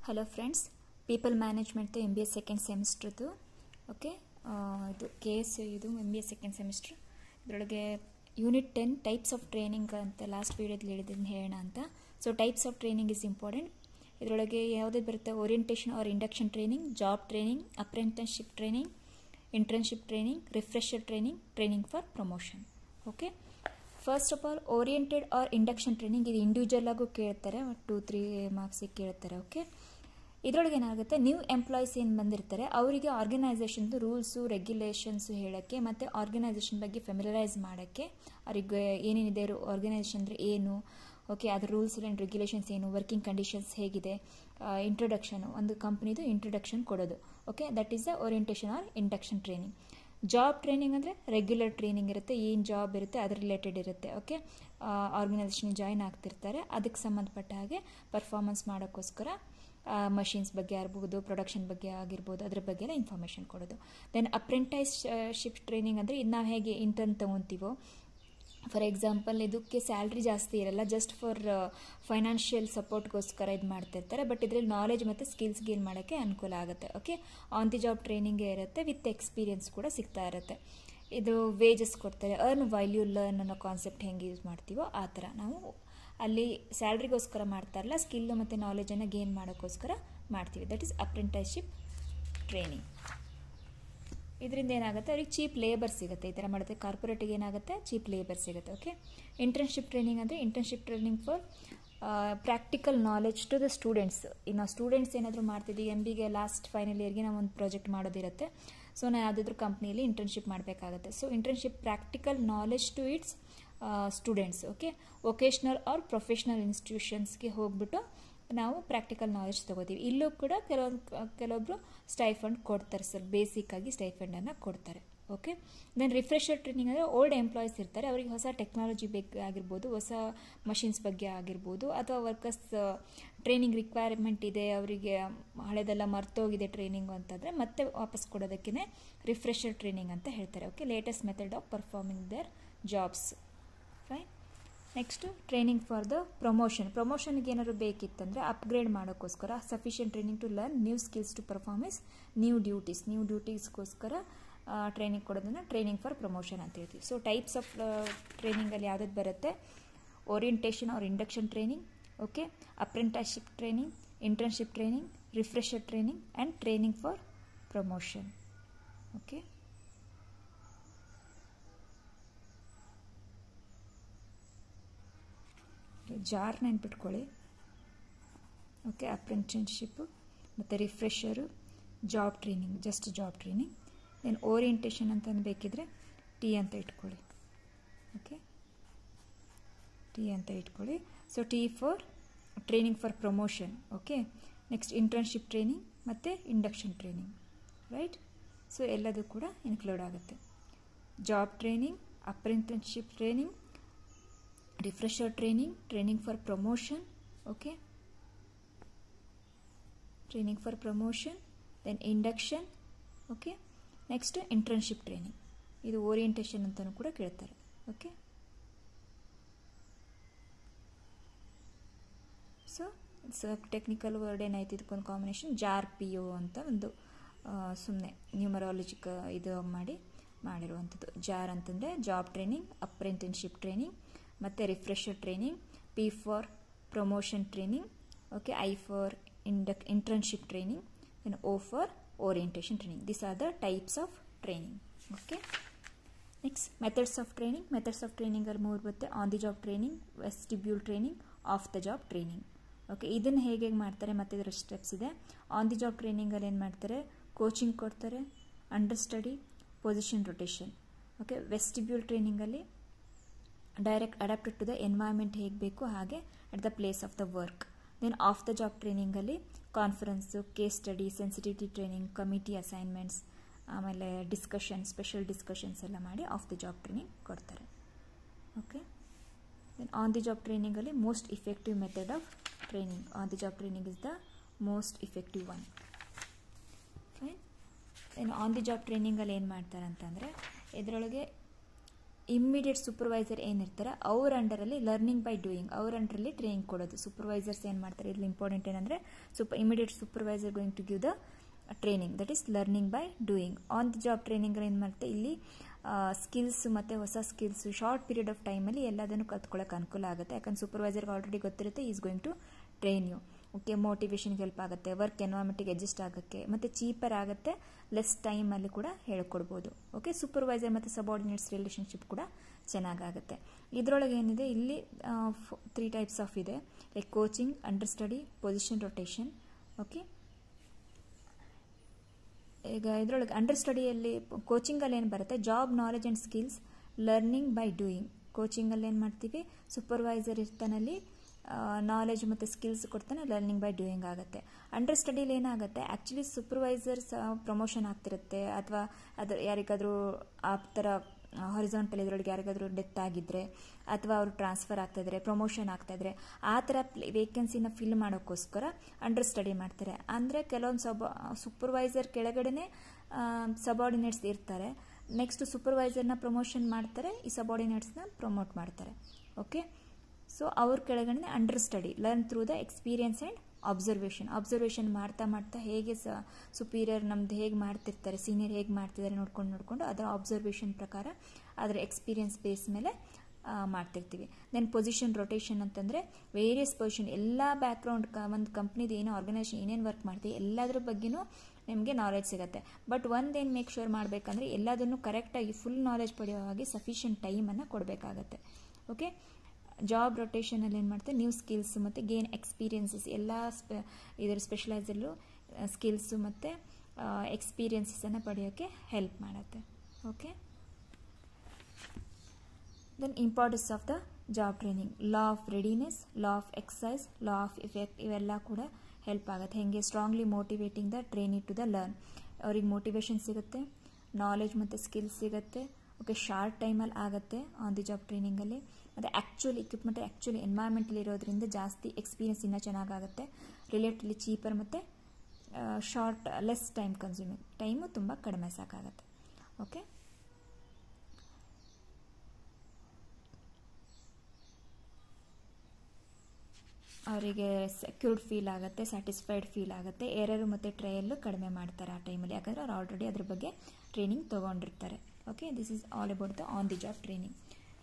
Hello friends, people management MBA second ಸೆಮಿಸ್ಟ್ರದ್ದು okay. ಇದು KS ಇದು MBA ಸೆಕೆಂಡ್ ಸೆಮಿಸ್ಟ್ರ್. ಇದರೊಳಗೆ ಯೂನಿಟ್ 10 ಟೈಪ್ಸ್ ಆಫ್ ಟ್ರೈನಿಂಗ್ ಅಂತ ಲಾಸ್ಟ್ ವೀಡಿಯೋದಲ್ಲಿ ಹೇಳಿದ್ದೀನಿ ಹೇಳೋಣ ಅಂತ. So types of training is important. ಇದರೊಳಗೆ ಯಾವುದೇ ಬರುತ್ತೆ, orientation or induction training, job training, apprenticeship training, internship training, refresher training, training for promotion. Okay, first of all oriented or induction training ಇದು individual ಆಗು ಕೇಳ್ತಾರೆ, 2-3 ಮಾರ್ಕ್ಸಿಗೆ ಕೇಳ್ತಾರೆ. ಓಕೆ, ಇದರೊಳಗೆ ಏನಾಗುತ್ತೆ, new employees ಏನು ಬಂದಿರ್ತಾರೆ ಅವರಿಗೆ ಆರ್ಗನೈಸೇಷನ್ದು ರೂಲ್ಸು ರೆಗ್ಯುಲೇಷನ್ಸು ಹೇಳೋಕ್ಕೆ ಮತ್ತು ಆರ್ಗನೈಸೇಷನ್ ಬಗ್ಗೆ ಫೆಮಿಲರೈಸ್ ಮಾಡೋಕ್ಕೆ, ಅವ್ರಿಗೆ ಏನೇನಿದೆ ಆರ್ಗನೈಸೇಷನ್ ಅಂದರೆ ಏನು, ಓಕೆ ಅದ್ರ ರೂಲ್ಸ್ ಆ್ಯಂಡ್ ರೆಗ್ಯುಲೇಷನ್ಸ್ ಏನು, ವರ್ಕಿಂಗ್ ಕಂಡೀಷನ್ಸ್ ಹೇಗಿದೆ, ಇಂಟ್ರೊಡಕ್ಷನು, ಒಂದು ಕಂಪ್ನಿದು ಇಂಟ್ರೊಡಕ್ಷನ್ ಕೊಡೋದು. Okay, that is the orientation or induction training. Job training ಅಂದರೆ ರೆಗ್ಯುಲರ್ ಟ್ರೈನಿಂಗ್ ಇರುತ್ತೆ, ಏನು ಜಾಬ್ ಇರುತ್ತೆ ಅದ್ರ ರಿಲೇಟೆಡ್ ಇರುತ್ತೆ. ಓಕೆ, ಆರ್ಗನೈಸೇಷನ್ಗೆ ಜಾಯ್ನ್ ಆಗ್ತಿರ್ತಾರೆ, ಅದಕ್ಕೆ ಸಂಬಂಧಪಟ್ಟ ಹಾಗೆ ಪರ್ಫಾರ್ಮೆನ್ಸ್ ಮಾಡೋಕ್ಕೋಸ್ಕರ ಮಷಿನ್ಸ್ ಬಗ್ಗೆ ಆಗಿರ್ಬೋದು, ಪ್ರೊಡಕ್ಷನ್ ಬಗ್ಗೆ ಆಗಿರ್ಬೋದು, ಅದ್ರ ಬಗ್ಗೆ ಎಲ್ಲ ಇನ್ಫಾರ್ಮೇಷನ್ ಕೊಡೋದು. ದೆನ್ ಅಪ್ರೆಂಟಿಸ್ಶಿಪ್ ಟ್ರೈನಿಂಗ್ ಅಂದರೆ ಇದು ನಾವು ಹೇಗೆ ಇಂಟರ್ನ್ ತೊಗೊತೀವೋ, ಫಾರ್ ಎಕ್ಸಾಂಪಲ್ ಇದಕ್ಕೆ ಸ್ಯಾಲ್ರಿ ಜಾಸ್ತಿ ಇರಲ್ಲ, ಜಸ್ಟ್ ಫಾರ್ ಫೈನಾನ್ಷಿಯಲ್ ಸಪೋರ್ಟ್ಗೋಸ್ಕರ ಇದು ಮಾಡ್ತಿರ್ತಾರೆ, ಬಟ್ ಇದರಲ್ಲಿ ನಾಲೆಜ್ ಮತ್ತು ಸ್ಕಿಲ್ಸ್ ಗೇನ್ ಮಾಡೋಕ್ಕೆ ಅನುಕೂಲ ಆಗುತ್ತೆ. ಓಕೆ, ಆನ್ ದಿ ಜಾಬ್ ಟ್ರೈನಿಂಗೇ ಇರುತ್ತೆ, ವಿತ್ ಎಕ್ಸ್ಪೀರಿಯನ್ಸ್ ಕೂಡ ಸಿಗ್ತಾ ಇರುತ್ತೆ. ಇದು ವೇಜಸ್ ಕೊಡ್ತಾರೆ, ಅರ್ನ್ ವೈಲ್ ಯು ಲರ್ನ್ ಅನ್ನೋ ಕಾನ್ಸೆಪ್ಟ್ ಹೆಂಗೆ ಯೂಸ್ ಮಾಡ್ತೀವೋ ಆ ಥರ ನಾವು ಅಲ್ಲಿ ಸ್ಯಾಲ್ರಿಗೋಸ್ಕರ ಮಾಡ್ತಾ ಇರಲ್ಲ, ಸ್ಕಿಲ್ಲು ಮತ್ತು ನಾಲೆಜನ್ನು ಗೇನ್ ಮಾಡೋಕ್ಕೋಸ್ಕರ ಮಾಡ್ತೀವಿ. That is apprenticeship training. ಇದರಿಂದ ಏನಾಗುತ್ತೆ, ಅವ್ರಿಗೆ ಚೀಪ್ ಲೇಬರ್ ಸಿಗುತ್ತೆ. ಈ ಥರ ಮಾಡಿದ್ರೆ ಕಾರ್ಪೊರೇಟಿಗೆ ಏನಾಗುತ್ತೆ, ಚೀಪ್ ಲೇಬರ್ ಸಿಗುತ್ತೆ. ಓಕೆ, ಇಂಟರ್ನ್ಶಿಪ್ ಟ್ರೈನಿಂಗ್ ಅಂದರೆ internship training for practical knowledge to the students. ಈಗ ನಾವು ಸ್ಟೂಡೆಂಟ್ಸ್ ಏನಾದರೂ ಮಾಡ್ತಿದ್ದೀವಿ, MBಗೆ ಲಾಸ್ಟ್ ಫೈನಲ್ ಇಯರ್ಗೆ ನಾವು ಒಂದು ಪ್ರಾಜೆಕ್ಟ್ ಮಾಡೋದಿರುತ್ತೆ. ಸೊ ನಾವು ಯಾವುದಾದ್ರೂ ಕಂಪ್ನಿಯಲ್ಲಿ ಇಂಟರ್ನ್ಶಿಪ್ ಮಾಡಬೇಕಾಗುತ್ತೆ. So internship practical knowledge to its students. Okay, vocational or professional ಇನ್ಸ್ಟಿಟ್ಯೂಷನ್ಸ್ಗೆ ಹೋಗ್ಬಿಟ್ಟು ನಾವು ಪ್ರಾಕ್ಟಿಕಲ್ ನಾಲೆಜ್ ತೊಗೋತೀವಿ. ಇಲ್ಲೂ ಕೂಡ ಕೆಲವೊಬ್ಬರು ಸ್ಟೈಫಂಡ್ ಕೊಡ್ತಾರೆ ಸರ್, ಬೇಸಿಕ್ಕಾಗಿ ಸ್ಟೈಫಂಡನ್ನು ಕೊಡ್ತಾರೆ. ಓಕೆ, ದೆನ್ ರಿಫ್ರೆಷರ್ ಟ್ರೈನಿಂಗ್ ಅಂದರೆ ಓಲ್ಡ್ ಎಂಪ್ಲಾಯೀಸ್ ಇರ್ತಾರೆ, ಅವರಿಗೆ ಹೊಸ ಟೆಕ್ನಾಲಜಿ ಆಗಿರ್ಬೋದು, ಹೊಸ ಮಷಿನ್ಸ್ ಬಗ್ಗೆ ಆಗಿರ್ಬೋದು, ಅಥವಾ ವರ್ಕರ್ಸ್ ಟ್ರೈನಿಂಗ್ ರಿಕ್ವೈರ್ಮೆಂಟ್ ಇದೆ, ಅವರಿಗೆ ಹಳೆದೆಲ್ಲ ಮರ್ತೋಗಿದೆ ಟ್ರೈನಿಂಗು ಅಂತಂದರೆ ಮತ್ತೆ ವಾಪಸ್ ಕೊಡೋದಕ್ಕೆ ರಿಫ್ರೆಷರ್ ಟ್ರೈನಿಂಗ್ ಅಂತ ಹೇಳ್ತಾರೆ. Okay, latest method of performing their jobs. Fine. Next training for the promotion. ಪ್ರಮೋಷನ್ಗೆ ಏನಾದ್ರು ಬೇಕಿತ್ತಂದರೆ ಅಪ್ಗ್ರೇಡ್ ಮಾಡೋಕ್ಕೋಸ್ಕರ sufficient training to learn new skills to perform is new ಡ್ಯೂಟೀಸ್ಗೋಸ್ಕರ ಟ್ರೈನಿಂಗ್ ಕೊಡೋದನ್ನು ಟ್ರೈನಿಂಗ್ ಫಾರ್ ಪ್ರಮೋಷನ್ ಅಂತ ಹೇಳ್ತೀವಿ. ಸೊ ಟೈಪ್ಸ್ ಆಫ್ ಟ್ರೈನಿಂಗಲ್ಲಿ ಯಾವ್ದು ಬರುತ್ತೆ, orientation or induction training, okay, apprenticeship training, internship training, refresher training and training for promotion. Okay, JAR ನೆನ್ಪಿಟ್ಕೊಳ್ಳಿ. Okay, apprenticeship ಮತ್ತು refresher, job training, just job training. Then orientation ಅಂತ ಬೇಕಿದ್ರೆ T ಅಂತ ಇಟ್ಕೊಳ್ಳಿ. Okay, T ಅಂತ ಇಟ್ಕೊಳ್ಳಿ. So T for training for promotion. Okay, next internship training ಮತ್ತು induction training, right. So ಎಲ್ಲದೂ ಕೂಡ ಇನ್ಕ್ಲೂಡ್ ಆಗುತ್ತೆ. Job training, apprenticeship training, refresher training for promotion. Okay, training for promotion, then induction. Okay, next internship training. ಇದು orientation ಅಂತಲೂ ಕೂಡ ಕೇಳ್ತಾರೆ. Okay, so technical word ಏನಾಯ್ತು, ಇದಕ್ಕೊಂದು ಕಾಂಬಿನೇಷನ್ ಜಾರ್ PO ಅಂತ ಒಂದು ಸುಮ್ಮನೆ ನ್ಯೂಮರಾಲಜಿಕ ಇದು ಮಾಡಿರುವಂಥದ್ದು. ಜಾರ್ ಅಂತಂದರೆ ಜಾಬ್ ಟ್ರೈನಿಂಗ್, ಅಪ್ರೆಂಟಿಸ್ಶಿಪ್ ಟ್ರೈನಿಂಗ್ ಮತ್ತು refresher training, P for promotion training, okay, I for internship training, and O for orientation training. This are the types of training. Okay, next methods of training. Methods of ಟ್ರೈನಿಂಗಲ್ಲಿ 3 ಬರುತ್ತೆ, on the job training, vestibule training, off the job training. Okay, ಇದನ್ನು ಹೇಗೆ ಮಾಡ್ತಾರೆ ಮತ್ತು ಇದರ steps ಇದೆ. On the job ಟ್ರೈನಿಂಗಲ್ಲಿ ಏನು ಮಾಡ್ತಾರೆ, ಕೋಚಿಂಗ್ ಕೊಡ್ತಾರೆ, understudy, position rotation. Okay, vestibule ಟ್ರೈನಿಂಗಲ್ಲಿ direct adapted to the environment ಹೇಗೆ ಬೇಕು ಹಾಗೆ at the place of the work. Then off the job ಟ್ರೈನಿಂಗಲ್ಲಿ conference, case study, sensitivity training, committee assignments, ಆಮೇಲೆ discussion, special discussions ಎಲ್ಲ ಮಾಡಿ off the job training ಕೊಡ್ತಾರೆ. Okay, then on the job ಟ್ರೈನಿಂಗಲ್ಲಿ most effective method of training. On the job training is the most effective one. Fine. Then on the job ಟ್ರೈನಿಂಗಲ್ಲಿ ಏನು ಮಾಡ್ತಾರೆ ಅಂತಂದರೆ, ಇದರೊಳಗೆ immediate supervisor ಏನಿರ್ತಾರೆ ಅವ್ರ ಅಂಡರಲ್ಲಿ ಲರ್ನಿಂಗ್ ಬೈ ಡೂಯಿಂಗ್, ಅವ್ರ ಅಂಡರಲ್ಲಿ training ಕೊಡೋದು. ಸೂಪರ್ವೈಸರ್ಸ್ ಏನು ಮಾಡ್ತಾರೆ ಇಲ್ಲಿ ಇಂಪಾರ್ಟೆಂಟ್ ಏನಂದರೆ immediate supervisor going to give the training, that is learning by doing. On the job training ಏನು ಮಾಡುತ್ತೆ ಇಲ್ಲಿ ಸ್ಕಿಲ್ಸ್ ಮತ್ತು ಹೊಸ ಸ್ಕಿಲ್ಸ್ ಶಾರ್ಟ್ ಪೀರಿಯಡ್ ಆಫ್ ಟೈಮಲ್ಲಿ ಎಲ್ಲದನ್ನು ಕಲ್ತ್ಕೊಳ್ಳೋಕೆ ಅನುಕೂಲ ಆಗುತ್ತೆ. ಯಾಕಂದ್ರೆ ಸೂಪರ್ವೈಸರ್ಗೆ ಆಲ್ರೆಡಿ ಗೊತ್ತಿರುತ್ತೆ is going to train you. Okay, ಮೋಟಿವೇಶನ್ಗೆ ಹೆಲ್ಪ್ ಆಗುತ್ತೆ, ವರ್ಕ್ ಎನ್ವೈರ್ಮೆಂಟಿಗೆ ಅಡ್ಜಸ್ಟ್ ಆಗೋಕ್ಕೆ, ಮತ್ತು ಚೀಪರ್ ಆಗುತ್ತೆ, ಲೆಸ್ ಟೈಮಲ್ಲಿ ಕೂಡ ಹೇಳ್ಕೊಡ್ಬೋದು. ಓಕೆ, ಸೂಪರ್ವೈಸರ್ ಮತ್ತು ಸಬಾರ್ಡಿನೇಟ್ಸ್ ರಿಲೇಷನ್ಶಿಪ್ ಕೂಡ ಚೆನ್ನಾಗಾಗುತ್ತೆ. ಇದರೊಳಗೆ ಏನಿದೆ ಇಲ್ಲಿ 3 ಟೈಪ್ಸ್ ಆಫ್ ಇದೆ, like coaching, understudy, position rotation. Okay, ಈಗ ಇದರೊಳಗೆ ಅಂಡರ್ ಸ್ಟಡಿಯಲ್ಲಿ ಕೋಚಿಂಗಲ್ಲಿ ಏನು ಬರುತ್ತೆ, job knowledge and skills learning by doing. ಕೋಚಿಂಗಲ್ಲಿ ಏನು ಮಾಡ್ತೀವಿ, ಸೂಪರ್ವೈಸರ್ ಇರ್ತಾನಲ್ಲಿ ನಾಲೆಜ್ ಮತ್ತು ಸ್ಕಿಲ್ಸ್ ಕೊಡ್ತಾನೆ, ಲರ್ನಿಂಗ್ ಬೈ ಡೂಯಿಂಗ್ ಆಗುತ್ತೆ. ಅಂಡರ್ ಸ್ಟಡೀಲಿ ಏನಾಗುತ್ತೆ, ಆ್ಯಕ್ಚುಲಿ ಸೂಪರ್ವೈಸರ್ಸ್ ಪ್ರಮೋಷನ್ ಆಗ್ತಿರುತ್ತೆ, ಅಥವಾ ಅದು ಯಾರಿಗಾದರೂ ಆ ಥರ ಹಾರಿಜಾಂಟಲ್ ಇದರೊಳಗೆ ಯಾರಿಗಾದರೂ ಡೆತ್ ಆಗಿದ್ದರೆ, ಅಥವಾ ಅವರು ಟ್ರಾನ್ಸ್ಫರ್ ಆಗ್ತಾಯಿದ್ರೆ, ಪ್ರಮೋಷನ್ ಆಗ್ತಾಯಿದ್ರೆ, ಆ ಥರ ವೇಕೆನ್ಸಿನ ಫಿಲ್ ಮಾಡೋಕ್ಕೋಸ್ಕರ ಅಂಡರ್ ಸ್ಟಡಿ ಮಾಡ್ತಾರೆ. ಅಂದರೆ ಕೆಲವೊಂದು ಸೂಪರ್ವೈಸರ್ ಕೆಳಗಡೆ ಸಬಾರ್ಡಿನೇಟ್ಸ್ ಇರ್ತಾರೆ, ನೆಕ್ಸ್ಟ್ ಸೂಪರ್ವೈಸರ್ನ ಪ್ರಮೋಷನ್ ಮಾಡ್ತಾರೆ, ಈ ಸಬಾರ್ಡಿನೇಟ್ಸ್ನ ಪ್ರಮೋಟ್ ಮಾಡ್ತಾರೆ. ಓಕೆ, ಸೊ ಅವ್ರ ಕೆಳಗಡೆ under study, learn through the experience and observation ಮಾಡ್ತಾ ಮಾಡ್ತಾ ಹೇಗೆ ಸುಪೀರಿಯರ್ ನಮ್ದು ಹೇಗೆ ಮಾಡ್ತಿರ್ತಾರೆ, ಸೀನಿಯರ್ ಹೇಗೆ ಮಾಡ್ತಿದ್ದಾರೆ ನೋಡ್ಕೊಂಡು ಅದರ ಅಬ್ಸರ್ವೇಷನ್ ಪ್ರಕಾರ ಅದರ ಎಕ್ಸ್ಪೀರಿಯನ್ಸ್ ಬೇಸ್ ಮೇಲೆ ಮಾಡ್ತಿರ್ತೀವಿ. ದೆನ್ ಪೊಸಿಷನ್ ರೊಟೇಷನ್ ಅಂತಂದರೆ ವೇರಿಯಸ್ ಪೊಸಿಷನ್, ಎಲ್ಲ ಬ್ಯಾಕ್ಗ್ರೌಂಡ್ ಒಂದು ಕಂಪ್ನಿದು ಏನೋ ಆರ್ಗನೈಸೇಷನ್ ಏನೇನು ವರ್ಕ್ ಮಾಡ್ತೀವಿ ಎಲ್ಲದ್ರ ಬಗ್ಗೆನೂ ನಿಮಗೆ ನಾಲೆಜ್ ಸಿಗುತ್ತೆ. ಬಟ್ ಒಂದೇನು ಮೇಕ್ ಶೋರ್ ಮಾಡಬೇಕಂದ್ರೆ ಎಲ್ಲದನ್ನು ಕರೆಕ್ಟಾಗಿ ಫುಲ್ ನಾಲೆಜ್ ಪಡೆಯೋ ಹಾಗೆ ಸಫಿಷಿಯೆಂಟ್ ಟೈಮನ್ನು ಕೊಡಬೇಕಾಗತ್ತೆ. ಓಕೆ, ಜಾಬ್ ರೊಟೇಷನಲ್ಲಿ ಏನು ಮಾಡ್ತಾರೆ, ನ್ಯೂ ಸ್ಕಿಲ್ಸ್ ಮತ್ತು ಗೇನ್ ಎಕ್ಸ್ಪೀರಿಯನ್ಸಸ್, ಎಲ್ಲ ಇದರ ಸ್ಪೆಷಲೈಸಲ್ಲೂ ಸ್ಕಿಲ್ಸು ಮತ್ತು ಎಕ್ಸ್ಪೀರಿಯನ್ಸನ್ನು ಪಡೆಯೋಕ್ಕೆ ಹೆಲ್ಪ್ ಮಾಡುತ್ತೆ. Okay, then importance of the job training, law of readiness, law of exercise, law of effect, ಇವೆಲ್ಲ ಕೂಡ ಹೆಲ್ಪ್ ಆಗುತ್ತೆ. ಹೇಗೆ strongly motivating the trainee to the learn, ಅವ್ರಿಗೆ ಮೋಟಿವೇಶನ್ ಸಿಗುತ್ತೆ, ನಾಲೆಜ್ ಮತ್ತು ಸ್ಕಿಲ್ಸ್ ಸಿಗುತ್ತೆ. ಓಕೆ, ಶಾರ್ಟ್ ಟೈಮಲ್ಲಿ ಆಗುತ್ತೆ ಆನ್ ದಿ ಜಾಬ್ ಟ್ರೈನಿಂಗಲ್ಲಿ. ಮತ್ತು ಆ್ಯಕ್ಚುಲಿ ಇಕ್ವಿಪ್ಮೆಂಟ್ ಆ್ಯಕ್ಚುಲಿ ಎನ್ವೈರ್ಮೆಂಟಲ್ಲಿ ಇರೋದ್ರಿಂದ ಜಾಸ್ತಿ ಎಕ್ಸ್ಪೀರಿಯನ್ಸ್ ಇನ್ನೂ ಚೆನ್ನಾಗಾಗುತ್ತೆ. ರಿಲೇಟಿವ್ಲಿ ಚೀಪರ್ ಮತ್ತು ಲೆಸ್ ಟೈಮ್ ಕನ್ಸ್ಯೂಮಿಂಗ್, ಟೈಮು ತುಂಬ ಕಡಿಮೆ ಸಾಕಾಗುತ್ತೆ. ಓಕೆ, ಅವರಿಗೆ ಸೆಕ್ಯೂರ್ಡ್ ಫೀಲ್ ಆಗುತ್ತೆ, ಸ್ಯಾಟಿಸ್ಫೈಡ್ ಫೀಲ್ ಆಗುತ್ತೆ, ಎರರು ಮತ್ತು ಟ್ರಯಲ್ಲು ಕಡಿಮೆ ಮಾಡ್ತಾರೆ ಆ ಟೈಮಲ್ಲಿ, ಯಾಕಂದರೆ ಅವ್ರು ಆಲ್ರೆಡಿ ಅದ್ರ ಬಗ್ಗೆ ಟ್ರೈನಿಂಗ್ ತೊಗೊಂಡಿರ್ತಾರೆ. Okay, this is all about the on the job training.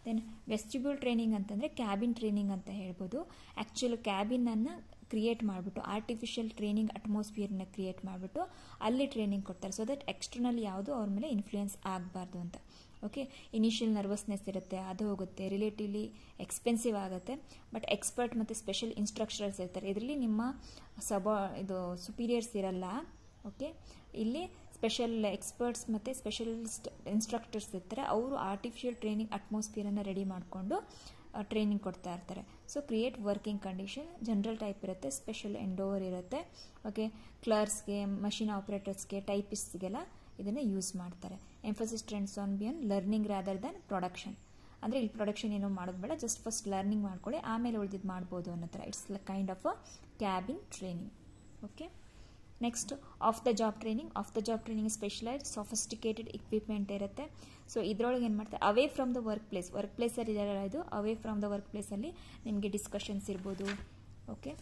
Then vestibule training ಅಂತಂದರೆ ಕ್ಯಾಬಿನ್ ಟ್ರೈನಿಂಗ್ ಅಂತ ಹೇಳ್ಬೋದು. ಆ್ಯಕ್ಚುಲಿ ಕ್ಯಾಬಿನನ್ನು ಕ್ರಿಯೇಟ್ ಮಾಡಿಬಿಟ್ಟು ಆರ್ಟಿಫಿಷಿಯಲ್ ಟ್ರೈನಿಂಗ್ ಅಟ್ಮಾಸ್ಫಿಯರ್ನ ಕ್ರಿಯೇಟ್ ಮಾಡಿಬಿಟ್ಟು ಅಲ್ಲಿ ಟ್ರೈನಿಂಗ್ ಕೊಡ್ತಾರೆ, ಸೊ ದಟ್ ಎಕ್ಸ್ಟರ್ನಲ್ ಯಾವುದು ಅವ್ರ ಮೇಲೆ ಇನ್ಫ್ಲೂಯೆನ್ಸ್ ಆಗಬಾರ್ದು ಅಂತ. ಓಕೆ, ಇನಿಷಿಯಲ್ ನರ್ವಸ್ನೆಸ್ ಇರುತ್ತೆ, ಅದು ಹೋಗುತ್ತೆ, ರಿಲೇಟಿವ್ಲಿ ಎಕ್ಸ್ಪೆನ್ಸಿವ್ ಆಗುತ್ತೆ. ಬಟ್ ಎಕ್ಸ್ಪರ್ಟ್ ಮತ್ತು ಸ್ಪೆಷಲ್ ಇನ್ಸ್ಟ್ರಕ್ಟರ್ಸ್ ಇರ್ತಾರೆ, ಇದರಲ್ಲಿ ನಿಮ್ಮ ಸುಪೀರಿಯರ್ಸ್ ಇರಲ್ಲ. ಓಕೆ, ಇಲ್ಲಿ ಸ್ಪೆಷಲ್ ಎಕ್ಸ್ಪರ್ಟ್ಸ್ ಮತ್ತು ಸ್ಪೆಷಲಿಸ್ಟ್ ಇನ್ಸ್ಟ್ರಕ್ಟರ್ಸ್ ಇರ್ತಾರೆ, ಅವರು ಆರ್ಟಿಫಿಷಿಯಲ್ ಟ್ರೈನಿಂಗ್ ಅಟ್ಮಾಸ್ಫಿಯರನ್ನು ರೆಡಿ ಮಾಡಿಕೊಂಡು ಟ್ರೈನಿಂಗ್ ಕೊಡ್ತಾ ಇರ್ತಾರೆ. So create working condition, general type ಇರುತ್ತೆ, ಸ್ಪೆಷಲ್ ಎಂಡೋವರ್ ಇರುತ್ತೆ. ಓಕೆ, ಕ್ಲರ್ಕ್ಸ್ಗೆ, ಮಷಿನ್ ಆಪ್ರೇಟರ್ಸ್ಗೆ, ಟೈಪಿಸ್ಟ್ಗೆಲ್ಲ ಇದನ್ನು ಯೂಸ್ ಮಾಡ್ತಾರೆ. Emphasis trends on being learning rather than production, ಅಂದರೆ ಇಲ್ಲಿ ಪ್ರೊಡಕ್ಷನ್ ಏನೋ ಮಾಡೋದು ಬೇಡ, ಜಸ್ಟ್ ಫಸ್ಟ್ ಲರ್ನಿಂಗ್ ಮಾಡ್ಕೊಳ್ಳಿ, ಆಮೇಲೆ ಉಳಿದಿದ್ದು ಮಾಡ್ಬೋದು ಅನ್ನೋ ಥರ. It's kind of a cabin training. Okay, next of the job training specialised sophisticated equipment ಇರುತ್ತೆ. ಸೊ ಇದರೊಳಗೆ ಏನು ಮಾಡ್ತಾರೆ, ಅವೇ ಫ್ರಮ್ ದ ವರ್ಕ್ ಪ್ಲೇಸಲ್ಲಿ ಇದೆಲ್ಲ ಇದು ಅವೇ ಫ್ರಮ್ ದ ವರ್ಕ್ ಪ್ಲೇಸಲ್ಲಿ ನಿಮಗೆ ಡಿಸ್ಕಷನ್ಸ್ ಇರ್ಬೋದು. ಓಕೆ,